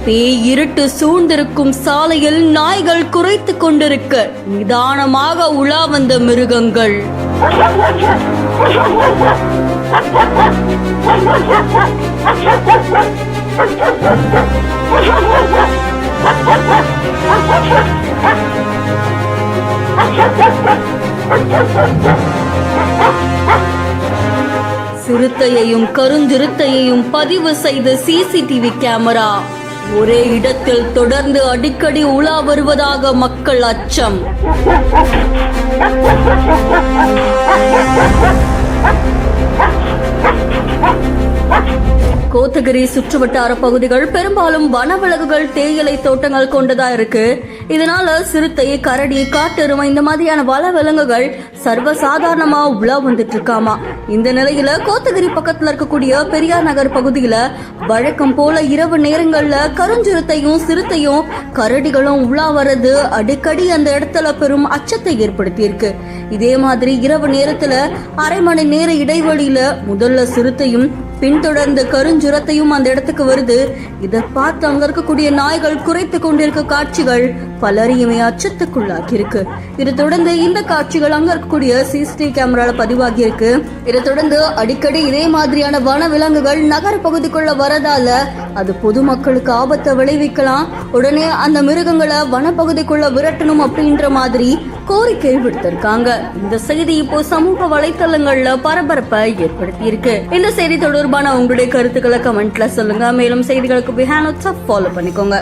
பேய் இருட்டு சூழ்ந்திருக்கும் சாலையில் நாய்கள் குறைத்துக் கொண்டிருக்க நிதானமாக உலா வந்த மிருகங்கள். சிறுத்தையையும் கருஞ்சிறுத்தையையும் பதிவு செய்த சிசிடிவி கேமரா ஒரே இடத்தில் தொடர்ந்து அடிக்கடி உலா வருவதாக மக்கள் அச்சம். கோத்தகிரி சுற்றுவட்டார பகுதிகள் பெரும்பாலும் வனவிலங்குகள், தேயிலை தோட்டங்கள் கொண்டதா இருக்கு. இதனால சிறுத்தை, கரடி, காட்டெருமை இந்த மாதிரியான வனவிலங்குகள் சர்வசாதாரணமா உலா வந்துட்டு இருக்காமா. இந்த நிலையில கோத்தகிரி பக்கத்துல இருக்கக்கூடிய பெரியார் நகர் பகுதியில வழக்கம் போல இரவு நேரங்கள்ல கருஞ்சிறுத்தையும் சிறுத்தையும் கரடிகளும் உலா வர்றது அடிக்கடி அந்த இடத்துல பெரும் அச்சத்தை ஏற்படுத்தி இருக்கு. இதே மாதிரி இரவு நேரத்துல அரை மணி நேர இடைவெளியில முதல்ல சிறுத்தையும் பின்தொடர்ந்து கருஞ்சுரத்தையும் அந்த இடத்துக்கு வருது. இதை பார்த்து அங்க இருக்கக்கூடிய நாய்கள் குறைத்து கொண்டிருக்க காட்சிகள் பலரையுமே அச்சத்துக்குள்ளாக்கி இருக்கு. இதை தொடர்ந்து இந்த காட்சிகள் அங்க இருக்கக்கூடிய சிசிடிவி கேமரால பதிவாகி இருக்கு. இதை தொடர்ந்து அடிக்கடி இதே மாதிரியான வன விலங்குகள் நகர பகுதிக்குள்ள வரதால அது பொதுமக்களுக்கு ஆபத்தை விளைவிக்கலாம். உடனே அந்த மிருகங்களை வனப்பகுதிக்குள்ள விரட்டணும் அப்படின்ற மாதிரி கோரிக்கை விடுத்திருக்காங்க. இந்த செய்தி இப்போ சமூக வலைத்தளங்கள்ல பரபரப்பை ஏற்படுத்தி இருக்கு. இந்த செய்தி தொடர்பான உங்களுடைய கருத்துக்களை கமெண்ட்ல சொல்லுங்க. மேலும் செய்திகளுக்கு ஃபாலோ பண்ணிக்கோங்க.